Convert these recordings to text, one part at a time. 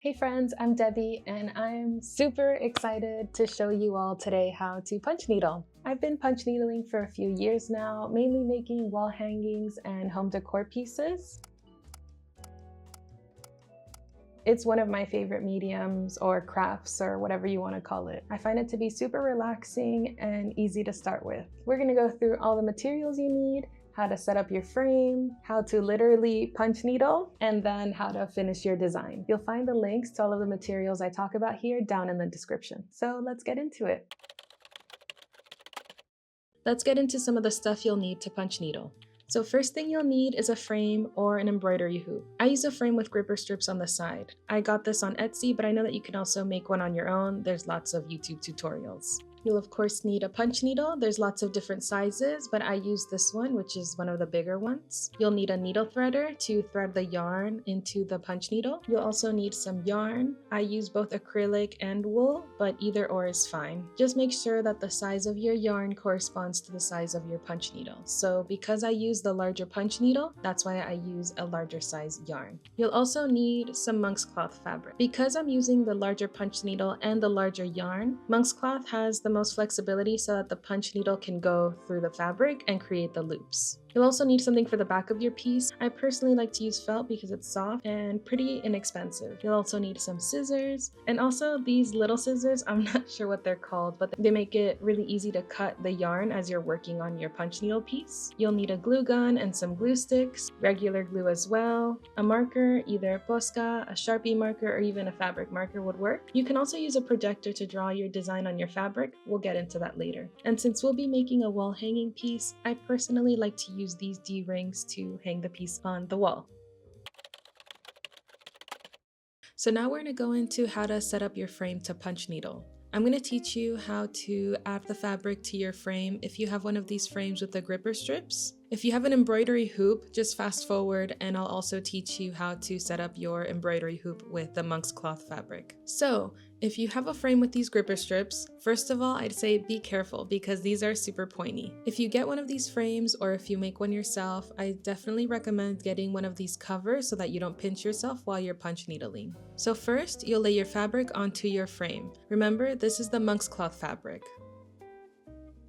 Hey friends, I'm Debbie and I'm super excited to show you all today how to punch needle. I've been punch needling for a few years now, mainly making wall hangings and home decor pieces. It's one of my favorite mediums or crafts or whatever you want to call it. I find it to be super relaxing and easy to start with. We're going to go through all the materials you need, how to set up your frame, how to literally punch needle, and then how to finish your design. You'll find the links to all of the materials I talk about here down in the description. So let's get into it. Let's get into some of the stuff you'll need to punch needle. So first thing you'll need is a frame or an embroidery hoop. I use a frame with gripper strips on the side. I got this on Etsy, but I know that you can also make one on your own. There's lots of YouTube tutorials. You'll of course need a punch needle. There's lots of different sizes, but I use this one, which is one of the bigger ones. You'll need a needle threader to thread the yarn into the punch needle. You'll also need some yarn. I use both acrylic and wool, but either or is fine. Just make sure that the size of your yarn corresponds to the size of your punch needle. So because I use the larger punch needle, that's why I use a larger size yarn. You'll also need some monk's cloth fabric. Because I'm using the larger punch needle and the larger yarn, monk's cloth has the most flexibility so that the punch needle can go through the fabric and create the loops. You'll also need something for the back of your piece. I personally like to use felt because it's soft and pretty inexpensive. You'll also need some scissors, and also these little scissors, I'm not sure what they're called, but they make it really easy to cut the yarn as you're working on your punch needle piece. You'll need a glue gun and some glue sticks, regular glue as well, a marker, either a Posca, a Sharpie marker, or even a fabric marker would work. You can also use a projector to draw your design on your fabric. We'll get into that later. And since we'll be making a wall hanging piece, I personally like to use these D-rings to hang the piece on the wall. So now we're going to go into how to set up your frame to punch needle. I'm going to teach you how to add the fabric to your frame if you have one of these frames with the gripper strips. If you have an embroidery hoop, just fast forward and I'll also teach you how to set up your embroidery hoop with the monk's cloth fabric. So if you have a frame with these gripper strips, first of all, I'd say be careful because these are super pointy. If you get one of these frames or if you make one yourself, I definitely recommend getting one of these covers so that you don't pinch yourself while you're punch needling. So first, you'll lay your fabric onto your frame. Remember, this is the monk's cloth fabric.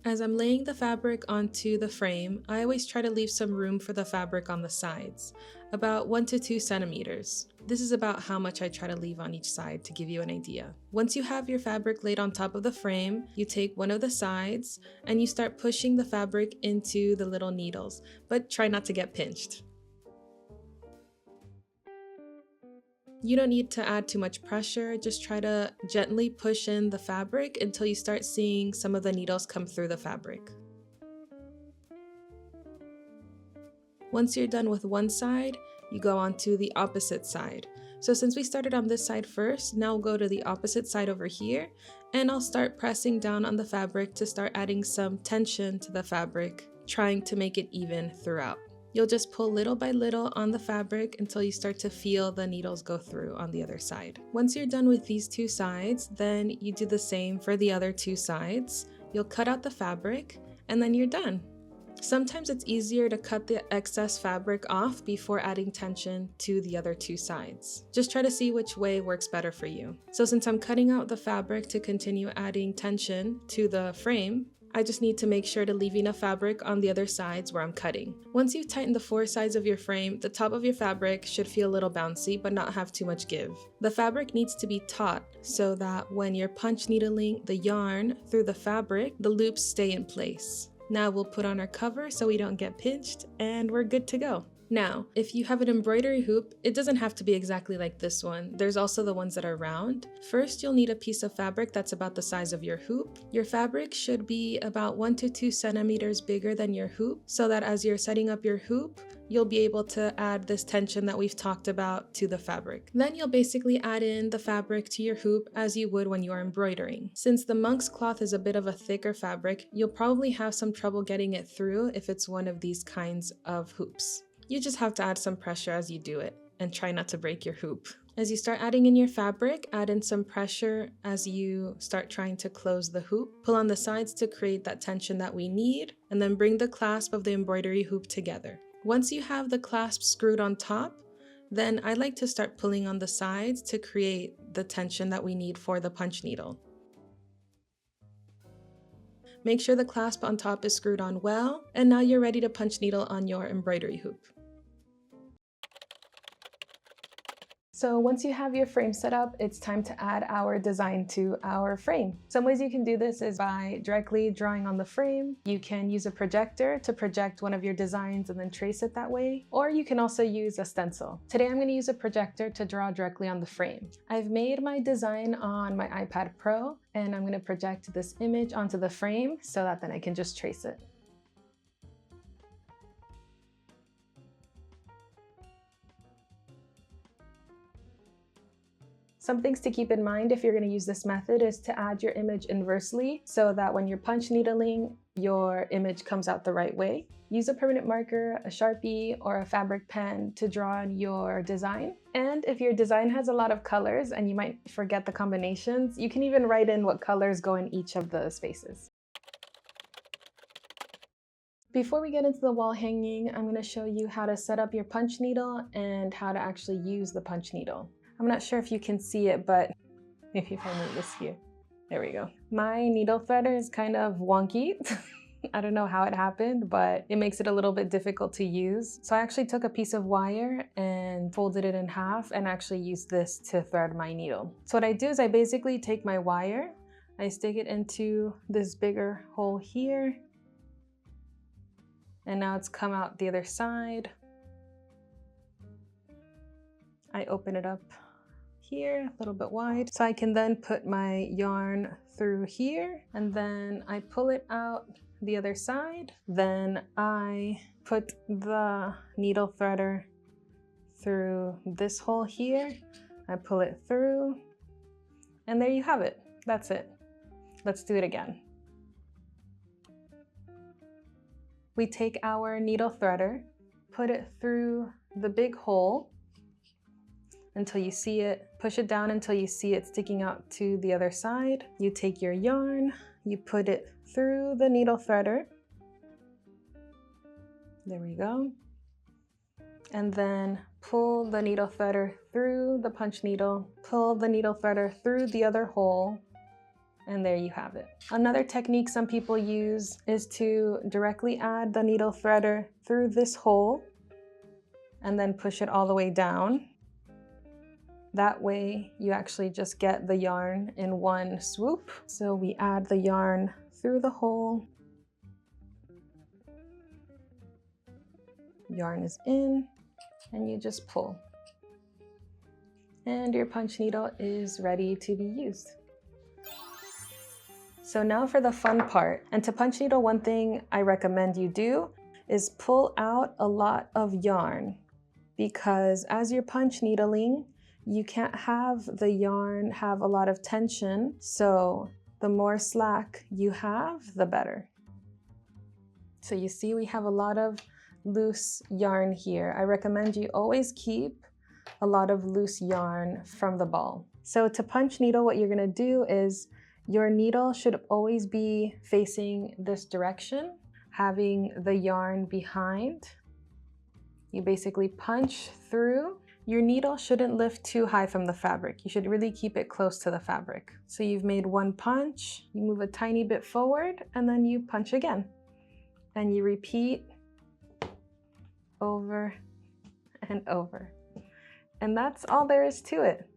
As I'm laying the fabric onto the frame, I always try to leave some room for the fabric on the sides, about 1 to 2 centimeters. This is about how much I try to leave on each side to give you an idea. Once you have your fabric laid on top of the frame, you take one of the sides and you start pushing the fabric into the little needles, but try not to get pinched. You don't need to add too much pressure, just try to gently push in the fabric until you start seeing some of the needles come through the fabric. Once you're done with one side, you go on to the opposite side. So since we started on this side first, now we'll go to the opposite side over here, and I'll start pressing down on the fabric to start adding some tension to the fabric, trying to make it even throughout. You'll just pull little by little on the fabric until you start to feel the needles go through on the other side. Once you're done with these two sides, then you do the same for the other two sides. You'll cut out the fabric and then you're done. Sometimes it's easier to cut the excess fabric off before adding tension to the other two sides. Just try to see which way works better for you. So since I'm cutting out the fabric to continue adding tension to the frame, I just need to make sure to leave enough fabric on the other sides where I'm cutting. Once you've tightened the 4 sides of your frame, the top of your fabric should feel a little bouncy but not have too much give. The fabric needs to be taut so that when you're punch needling the yarn through the fabric, the loops stay in place. Now we'll put on our cover so we don't get pinched and we're good to go. Now, if you have an embroidery hoop, it doesn't have to be exactly like this one. There's also the ones that are round. First, you'll need a piece of fabric that's about the size of your hoop. Your fabric should be about 1 to 2 centimeters bigger than your hoop, so that as you're setting up your hoop, you'll be able to add this tension that we've talked about to the fabric. Then you'll basically add in the fabric to your hoop as you would when you are embroidering. Since the monk's cloth is a bit of a thicker fabric, you'll probably have some trouble getting it through if it's one of these kinds of hoops. You just have to add some pressure as you do it and try not to break your hoop. As you start adding in your fabric, add in some pressure as you start trying to close the hoop. Pull on the sides to create that tension that we need, and then bring the clasp of the embroidery hoop together. Once you have the clasp screwed on top, Then I like to start pulling on the sides to create the tension that we need for the punch needle. Make sure the clasp on top is screwed on well, and now you're ready to punch needle on your embroidery hoop. So once you have your frame set up, it's time to add our design to our frame. Some ways you can do this is by directly drawing on the frame. You can use a projector to project one of your designs and then trace it that way, or you can also use a stencil. Today I'm going to use a projector to draw directly on the frame. I've made my design on my iPad Pro, and I'm going to project this image onto the frame so that then I can just trace it. Some things to keep in mind if you're going to use this method is to add your image inversely so that when you're punch needling, your image comes out the right way. Use a permanent marker, a Sharpie, or a fabric pen to draw on your design. And if your design has a lot of colors and you might forget the combinations, you can even write in what colors go in each of the spaces. Before we get into the wall hanging, I'm going to show you how to set up your punch needle and how to actually use the punch needle. I'm not sure if you can see it, but if I move this here, there we go. My needle threader is kind of wonky. I don't know how it happened, but it makes it a little bit difficult to use. So I actually took a piece of wire and folded it in half and actually used this to thread my needle. So what I do is I basically take my wire, I stick it into this bigger hole here, and now it's come out the other side. I open it up here, a little bit wide. So I can then put my yarn through here, and then I pull it out the other side. Then I put the needle threader through this hole here. I pull it through, and there you have it. That's it. Let's do it again. We take our needle threader, put it through the big hole until you see it, push it down until you see it sticking out to the other side. You take your yarn, you put it through the needle threader. There we go. And then pull the needle threader through the punch needle, pull the needle threader through the other hole, and there you have it. Another technique some people use is to directly add the needle threader through this hole and then push it all the way down. That way you actually just get the yarn in one swoop. So we add the yarn through the hole. Yarn is in, and you just pull. And your punch needle is ready to be used. So now for the fun part. And to punch needle, one thing I recommend you do is pull out a lot of yarn, because as you're punch needling, you can't have the yarn have a lot of tension, so the more slack you have, the better. So you see we have a lot of loose yarn here. I recommend you always keep a lot of loose yarn from the ball. So to punch needle, what you're gonna do is your needle should always be facing this direction, having the yarn behind. You basically punch through. Your needle shouldn't lift too high from the fabric. You should really keep it close to the fabric. So you've made one punch, you move a tiny bit forward, and then you punch again. And you repeat over and over. And that's all there is to it.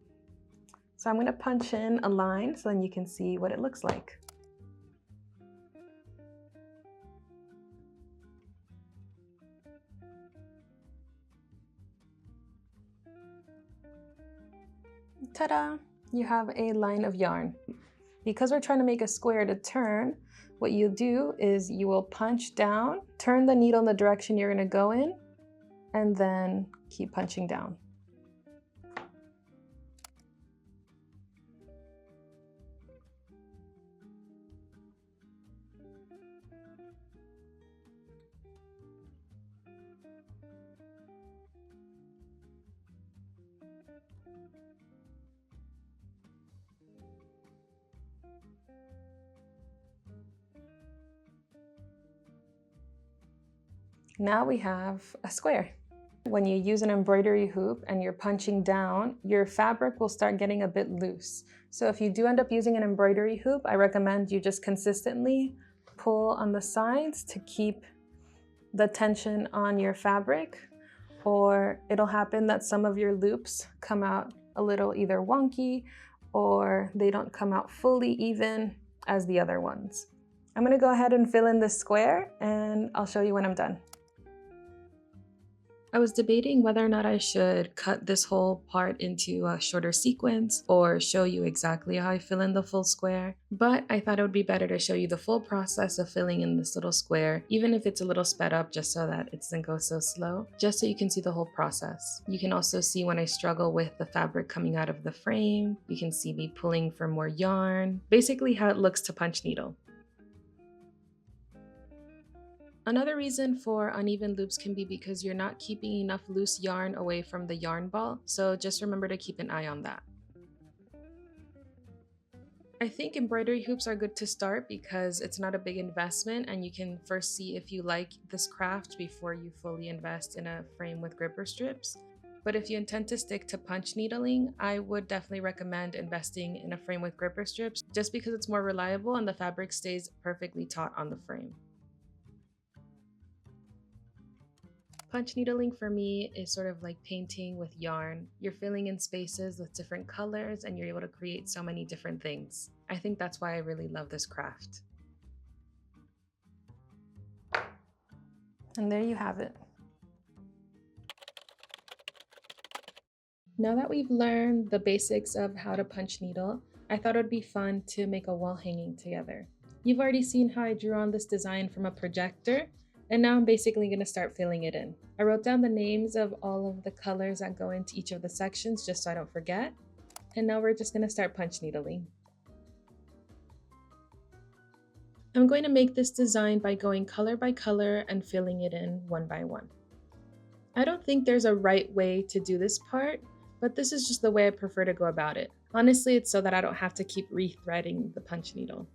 So I'm going to punch in a line so then you can see what it looks like. Ta-da! You have a line of yarn. Because we're trying to make a square to turn, what you do is you will punch down, turn the needle in the direction you're going to go in, and then keep punching down. Now we have a square. When you use an embroidery hoop and you're punching down, your fabric will start getting a bit loose. So if you do end up using an embroidery hoop, I recommend you just consistently pull on the sides to keep the tension on your fabric, or it'll happen that some of your loops come out a little either wonky or they don't come out fully even as the other ones. I'm gonna go ahead and fill in this square and I'll show you when I'm done. I was debating whether or not I should cut this whole part into a shorter sequence or show you exactly how I fill in the full square, but I thought it would be better to show you the full process of filling in this little square, even if it's a little sped up just so that it doesn't go so slow, just so you can see the whole process. You can also see when I struggle with the fabric coming out of the frame. You can see me pulling for more yarn, basically how it looks to punch needle. Another reason for uneven loops can be because you're not keeping enough loose yarn away from the yarn ball, so just remember to keep an eye on that. I think embroidery hoops are good to start because it's not a big investment and you can first see if you like this craft before you fully invest in a frame with gripper strips. But if you intend to stick to punch needling, I would definitely recommend investing in a frame with gripper strips just because it's more reliable and the fabric stays perfectly taut on the frame. Punch needling for me is sort of like painting with yarn. You're filling in spaces with different colors and you're able to create so many different things. I think that's why I really love this craft. And there you have it. Now that we've learned the basics of how to punch needle, I thought it would be fun to make a wall hanging together. You've already seen how I drew on this design from a projector, and now I'm basically going to start filling it in. I wrote down the names of all of the colors that go into each of the sections just so I don't forget. And now we're just going to start punch needling. I'm going to make this design by going color by color and filling it in one by one. I don't think there's a right way to do this part, but this is just the way I prefer to go about it. Honestly, it's so that I don't have to keep rethreading the punch needle.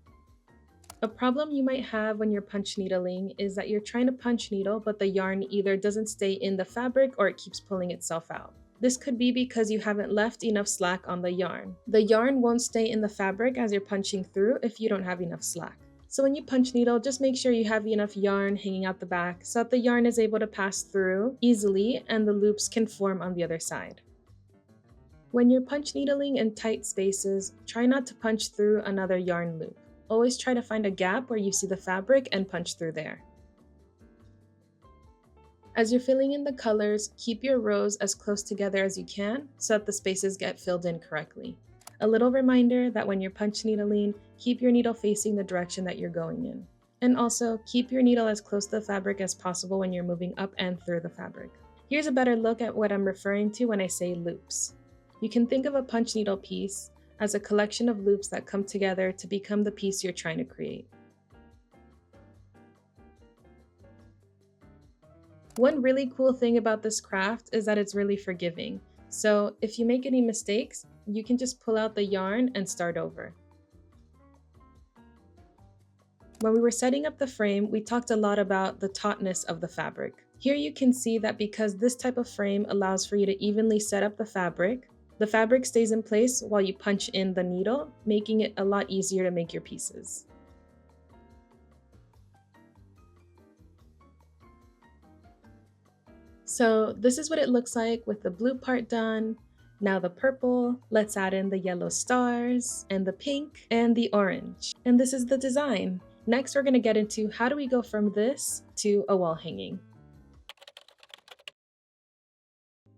A problem you might have when you're punch needling is that you're trying to punch needle, but the yarn either doesn't stay in the fabric or it keeps pulling itself out. This could be because you haven't left enough slack on the yarn. The yarn won't stay in the fabric as you're punching through if you don't have enough slack. So when you punch needle, just make sure you have enough yarn hanging out the back so that the yarn is able to pass through easily and the loops can form on the other side. When you're punch needling in tight spaces, try not to punch through another yarn loop. Always try to find a gap where you see the fabric and punch through there. As you're filling in the colors, keep your rows as close together as you can so that the spaces get filled in correctly. A little reminder that when you're punch needling, keep your needle facing the direction that you're going in. And also, keep your needle as close to the fabric as possible when you're moving up and through the fabric. Here's a better look at what I'm referring to when I say loops. You can think of a punch needle piece as a collection of loops that come together to become the piece you're trying to create. One really cool thing about this craft is that it's really forgiving. So if you make any mistakes, you can just pull out the yarn and start over. When we were setting up the frame, we talked a lot about the tautness of the fabric. Here you can see that because this type of frame allows for you to evenly set up the fabric stays in place while you punch in the needle, making it a lot easier to make your pieces. So this is what it looks like with the blue part done. Now the purple, let's add in the yellow stars, and the pink, and the orange. And this is the design. Next, we're gonna get into how do we go from this to a wall hanging.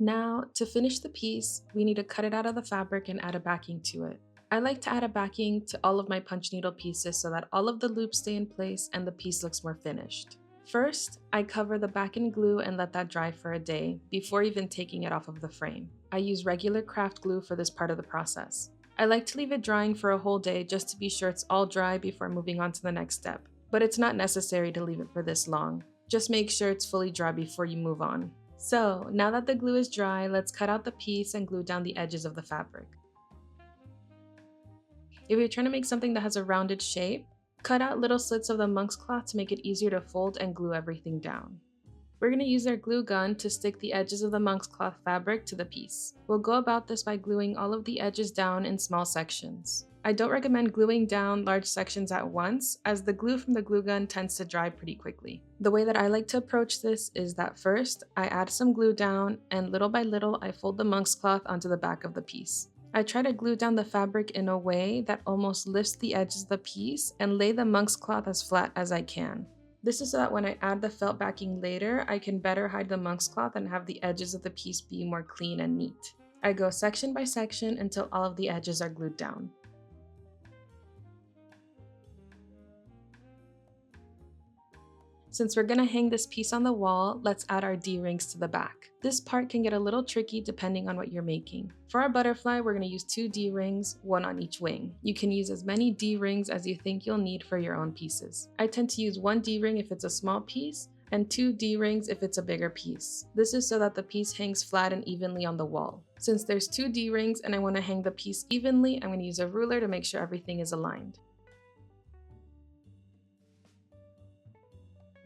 Now, to finish the piece, we need to cut it out of the fabric and add a backing to it. I like to add a backing to all of my punch needle pieces so that all of the loops stay in place and the piece looks more finished. First, I cover the back in glue and let that dry for a day before even taking it off of the frame. I use regular craft glue for this part of the process. I like to leave it drying for a whole day just to be sure it's all dry before moving on to the next step, but it's not necessary to leave it for this long. Just make sure it's fully dry before you move on. So now that the glue is dry, let's cut out the piece and glue down the edges of the fabric. If you're trying to make something that has a rounded shape, cut out little slits of the monk's cloth to make it easier to fold and glue everything down. We're going to use our glue gun to stick the edges of the monk's cloth fabric to the piece. We'll go about this by gluing all of the edges down in small sections. I don't recommend gluing down large sections at once, as the glue from the glue gun tends to dry pretty quickly. The way that I like to approach this is that first, I add some glue down, and little by little I fold the monk's cloth onto the back of the piece. I try to glue down the fabric in a way that almost lifts the edges of the piece and lay the monk's cloth as flat as I can. This is so that when I add the felt backing later, I can better hide the monk's cloth and have the edges of the piece be more clean and neat. I go section by section until all of the edges are glued down. Since we're going to hang this piece on the wall, let's add our D-rings to the back. This part can get a little tricky depending on what you're making. For our butterfly, we're going to use 2 D-rings, 1 on each wing. You can use as many D-rings as you think you'll need for your own pieces. I tend to use 1 D-ring if it's a small piece, and 2 D-rings if it's a bigger piece. This is so that the piece hangs flat and evenly on the wall. Since there's 2 D-rings and I want to hang the piece evenly, I'm going to use a ruler to make sure everything is aligned.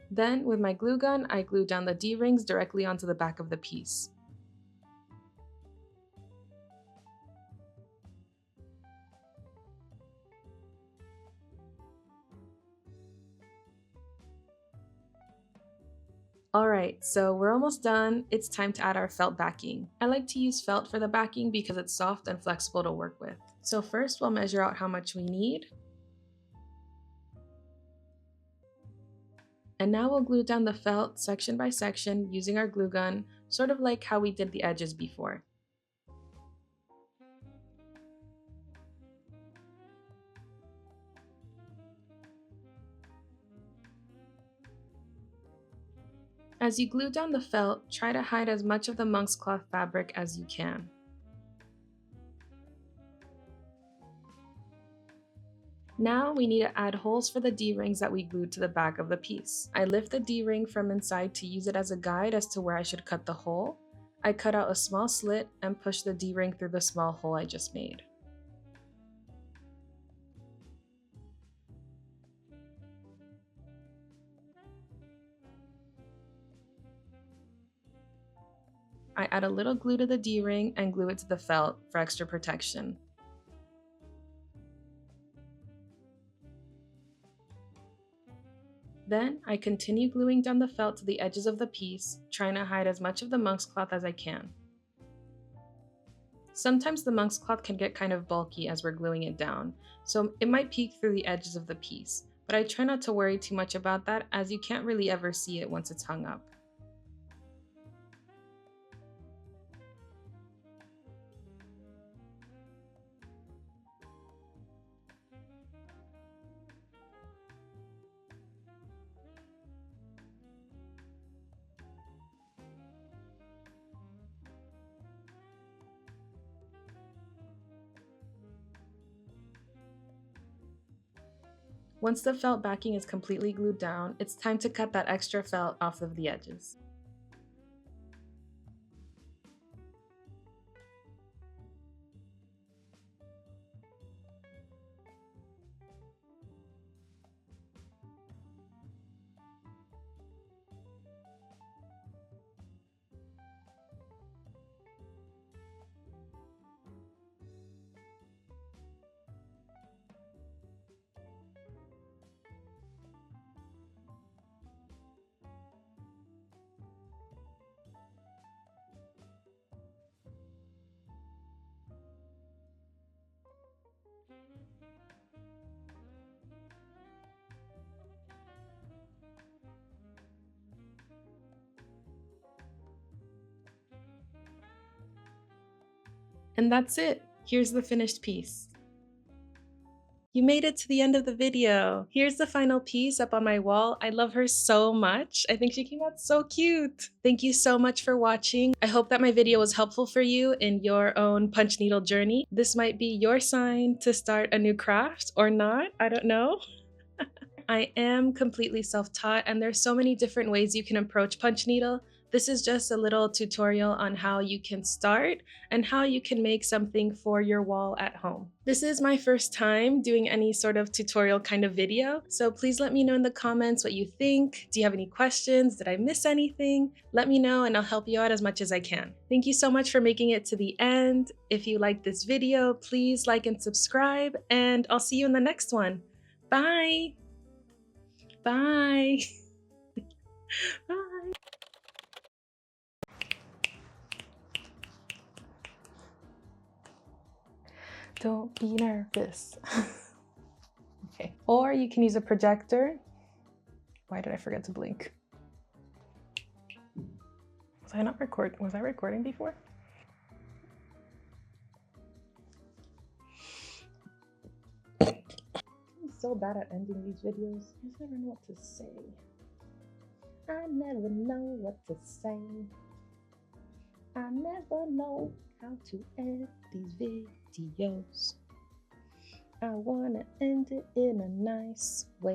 Then, with my glue gun, I glue down the D-rings directly onto the back of the piece. Alright, so we're almost done. It's time to add our felt backing. I like to use felt for the backing because it's soft and flexible to work with. So first we'll measure out how much we need. And now we'll glue down the felt section by section using our glue gun, sort of like how we did the edges before. As you glue down the felt, try to hide as much of the monk's cloth fabric as you can. Now we need to add holes for the D-rings that we glued to the back of the piece. I lift the D-ring from inside to use it as a guide as to where I should cut the hole. I cut out a small slit and push the D-ring through the small hole I just made. I add a little glue to the D-ring and glue it to the felt for extra protection. Then, I continue gluing down the felt to the edges of the piece, trying to hide as much of the monk's cloth as I can. Sometimes the monk's cloth can get kind of bulky as we're gluing it down, so it might peek through the edges of the piece, but I try not to worry too much about that as you can't really ever see it once it's hung up. Once the felt backing is completely glued down, it's time to cut that extra felt off of the edges. And that's it. Here's the finished piece. You made it to the end of the video. Here's the final piece up on my wall. I love her so much. I think she came out so cute. Thank you so much for watching. I hope that my video was helpful for you in your own punch needle journey. This might be your sign to start a new craft or not, I don't know. I am completely self-taught and there's so many different ways you can approach punch needle, This is just a little tutorial on how you can start and how you can make something for your wall at home. This is my first time doing any sort of tutorial kind of video, so please let me know in the comments what you think. Do you have any questions? Did I miss anything? Let me know and I'll help you out as much as I can. Thank you so much for making it to the end. If you liked this video, please like and subscribe, and I'll see you in the next one. Bye! Bye! Bye! Don't be nervous. Okay. Or you can use a projector. Why did I forget to blink? Was I not recording? Was I recording before? I'm so bad at ending these videos. I just never know what to say. I never know what to say. I never know how to end these videos. I wanna end it in a nice way.